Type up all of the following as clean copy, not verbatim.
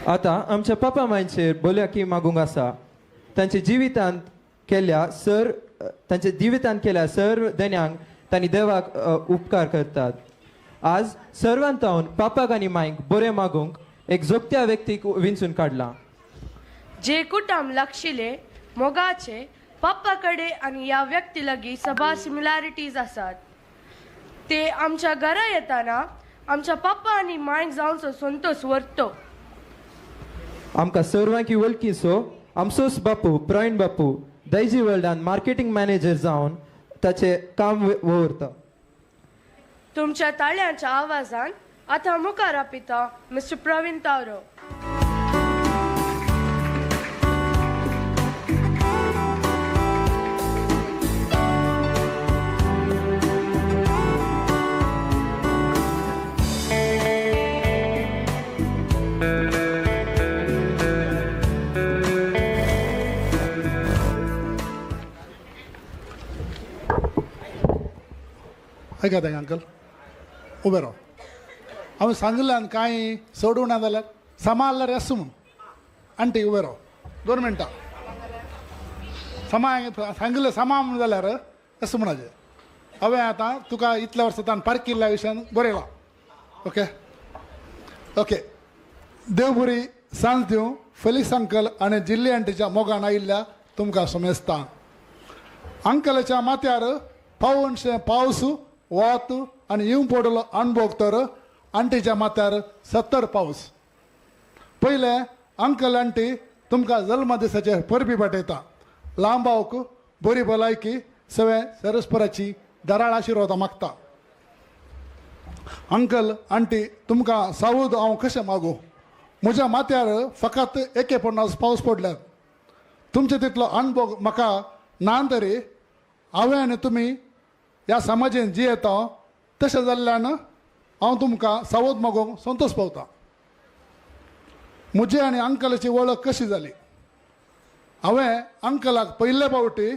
आता आमच्या पापा मायंचेर बोलयाकी मागूंक आसा तांचे जिवितांत केल्या सर्व देण्यांक तांणी देवाक उपकार करतात. आज सर्वांत हांव पापाक आनी मायंक बरें मागूंक एक जोगत्या व्यक्तीक विंचून काडला. जे कुटुंब लक्षिले मोगाचे पप्पा कडे आणि या व्यक्ती लगी सभा सिमिलॅरिटीज आसात. ते आमच्या घरा येताना आमच्या पप्पा आणि मायंक जावचो संतोष व्हरतो. आमकां सर्वांकी वळखीचो आमचोच बापू प्रवीण बापू दैजी वर्ल्डान मार्केटिंग मॅनेजर जावन ताचे काम व्हरता. तुमच्या ताळ्यांच्या आवाजान आता मुखार आपयता मिस्टर प्रवीण तावरो. ऐका ताई अंकल उबे राव. हांवें सांगिल्ल्यान कांय सोडूं ना जाल्यार समा जाल्यार येस म्हूण आंटी उबे राव 2 मिनटां. समा सांगिल्लें समा म्हूण जाल्यार येस म्हणाचें. हांवें आतां तुका इतल्या वर्सां पार्क केल्ल्या विशयान बरयलां. ओके ओके देव बरी सांज दिवं. फेलिक्स अंकल आनी जिल्ली आंटीच्या मोगान आयिल्ल्या तुमकां समेस्तां. अंकलाच्या माथ्यार पावनशें पावस वत आनी येवं पडलो अणभव तर आंटीच्या माथ्यार 70 पावस. पयले अंकल आंटी तुमकां जल्म दिसाचे परबी भेटयता. लांबावक बरी भलायकी सवे सरस्पराची दराळ आशिर्वाद मागता. अंकल आंटी तुमकां सावूद हांव कशें मागूं. म्हज्या माथ्यार फकत 51 पावस पडल्यात. तुमचे तितलो अणभव म्हाका ना तरी हांवें आनी तुमी ह्या समाजीन जियेता तशें जाल्ल्यान हांव तुमकां सावध मागूंक संतोश पावता. म्हजी आनी अंकलाची वळख कशी जाली. हांवें अंकलाक पयले फावटी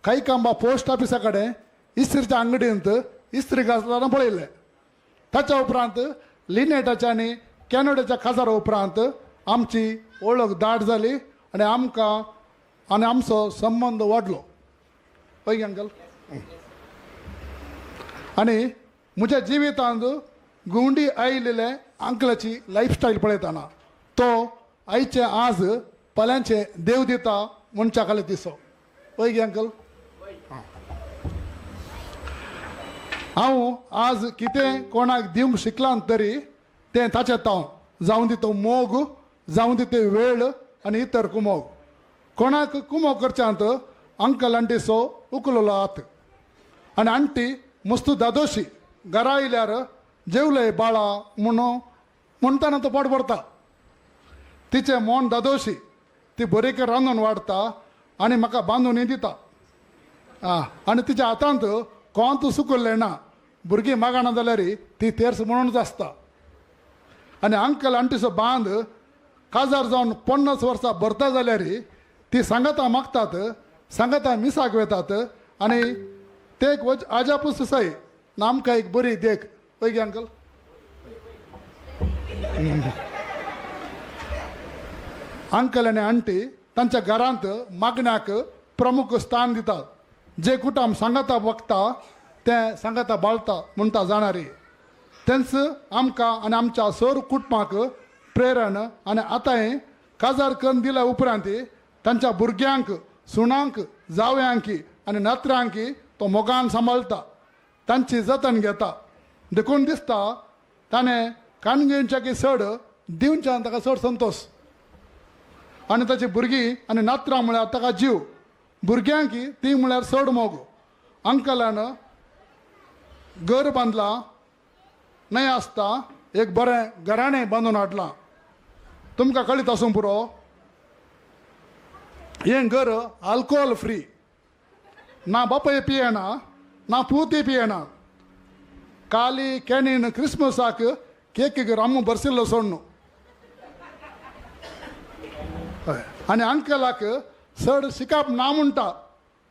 कांबा पोस्ट ऑफिसा कडेन इस्त्रीच्या अंगडींत इस्त्री घालतना पळयलें. ताच्या उपरांत लिनेटाच्या आनी कॅनडाच्या काजारा उपरांत आमची वळख दाट जाली आनी आमकां आनी आमचो संबंद वाडलो. पळय अंकल. आनी म्हज्या जिवितांत गुंडी आयिल्ले अंकलाची लायफस्टायल पळयतना तो आयचे आज पल्यांचे देव दिता मनशा खाली दिसो. पळय गे अंकल. हांव आज कितें कोणाक दिवंक शिकलां तरी तें ताचें तांव जावं दितो मोग जावं दिते वेळ आनी इतर कुमोग. कोणाक कुमोग करच्यांत अंकल आंटीचो उखललो हात. आनी आंटी मस्त दादोशी घरा आयल्यार जेवले बाळा म्हणटाना तो पोट भरता. तिचें मोन दादोशी ती बरेक रांदून वाडटा आनी म्हाका बांदून दिता. आनी तिच्या हातांत कोंत सुकल्लें ना. भुरगीं मागना जाल्यार ती तेर्स म्हणूनच आसता. आनी अंकल आंटीचो बांद काजार जावन 50 वर्सां भरता जाल्यार ती सांगाता मागतात सांगाता मिसाक वेतात आनी ते एक आजापूस सय आमकां एक बरी देख. पळय गे अंकल. अंकल आनी आंटी तांच्या घरांत मागण्याक प्रमुख स्थान दितात. जे कुटुंब सांगाता बगता ते सांगाता बाळता म्हणटा जाणारी. तेंच आमकां आनी आमच्या सर कुटुंबाक प्रेरण आनी आतांय काजार करून दिल्या उपरांत तांच्या भुरग्यांक सुणांक जावयांक आनी नात्रांक तो मोगान सांबाळटा. तांची जतन घेता. देखून दिसता ताणें काणगेंच्या चड दिवच्यान ताका चड संतोश. आनी ताची भुरगीं आनी नात्रां म्हळ्यार ताका जीव. भुरग्यांक ती म्हळ्यार चड मोग. अंकलान घर बांदलां न्हय आसता एक बरें घराणें बांदून हाडलां. तुमकां कळीत आसूं पुरो हें घर आल्कोहोल फ्री. ना बापय पियेना ना पूती पियेना. काली कॅनीन क्रिस्मसाक केकीक रामू बरसिल्लो सोडून. आनी अंकलाक चड शिकप ना म्हणटा.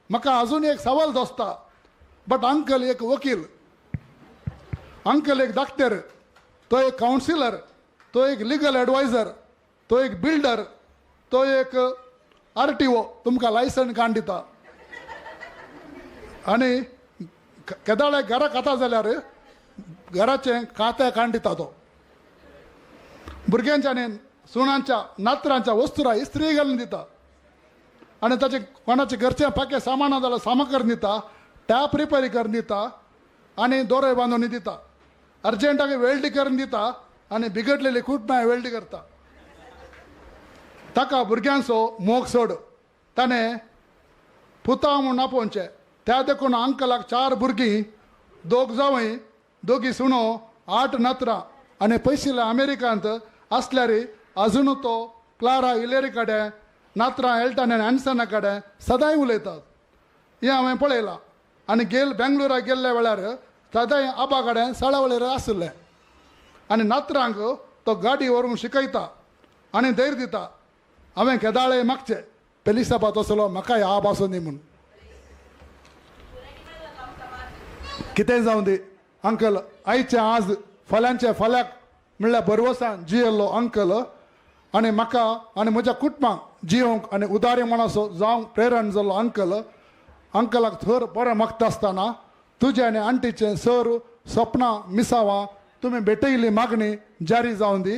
म्हाका अजून एक सवाल दोसता. बट अंकल एक वकील, अंकल एक डॉक्टर, तो एक काउन्सिलर, तो एक लिगल एडवायझर तो एक बिल्डर, तो एक RTO तुमकां लायसन काण दिता आनी केदाळे घरा खाता जाल्यार घराचें खातें काण दिता तो. भुरग्यांच्या आनी सुणांच्या नात्रांच्या वस्तुरां इस्त्री घालून दिता आनी ताचे कोणाचे घरचें पाके सामान जाल्यार सामान करून दिता, टॅप रिपेरी करून दिता आनी दोरे बांदून दिता, अर्जंटाक वेल्डी करून दिता आनी बिगडलेली कुटमाय वेल्डी करता. ताका भुरग्यांचो मोग सोड. ताणें पुताव म्हूण आपोवचें. त्या देखून अंकलाक 4 भुरगीं, 2 जावई, 2 सुणो, 8 नत्रां आनी पयशिल्ल्या अमेरिकांत आसल्यार अजून तो क्लारा इलेरी कडेन, नात्रां एल्टन आनी एन्सना कडेन सदांय उलयतात. हें हांवें पळयलां. आनी बेंगलोराक गेल्ल्या वेळार सदांय आबा कडेन सळावळेर आसले आनी नात्रांक तो गाडी व्हरून शिकयता आनी धैर्य दिता. हांवें केदाळे मागचें पेलिसाबाद असलो म्हाका ह्या भासून दी म्हूण. कितें जावं दी अंकल, आयचें आज फाल्यांचे फाल्याक म्हणल्यार बरवसान जियेल्लो अंकल आनी म्हाका आनी म्हज्या कुटुंबाक जियोंक आनी उदारी मनाचो जावंक प्रेरण जाल्लो अंकल. अंकलाक थर बरें मागता आसतना तुजें आनी आंटीचें सर सपनां मिसावां तुमी भेटयिल्ली मागणी जारी जावन दी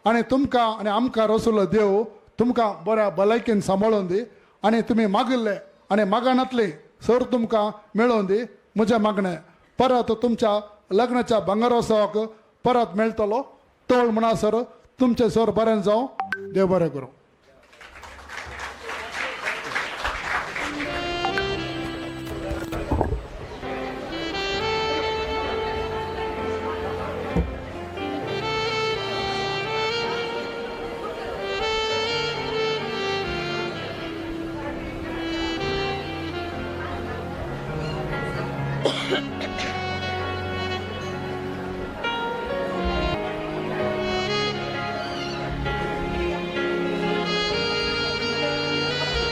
आनी तुमकां आनी आमकां रचुल्लो देव तुमकां बऱ्या भलायकेन सांबाळून दी आनी तुमी मागिल्ले आनी मागनातली सर तुमकां मेळोवन दी. म्हजें मागणें परत तुमच्या लग्नाच्या भांगरोत्सवाक परत मेळटलो. तोळ म्हणसर तुमचें सर बरें जावं, देव बरें करूं.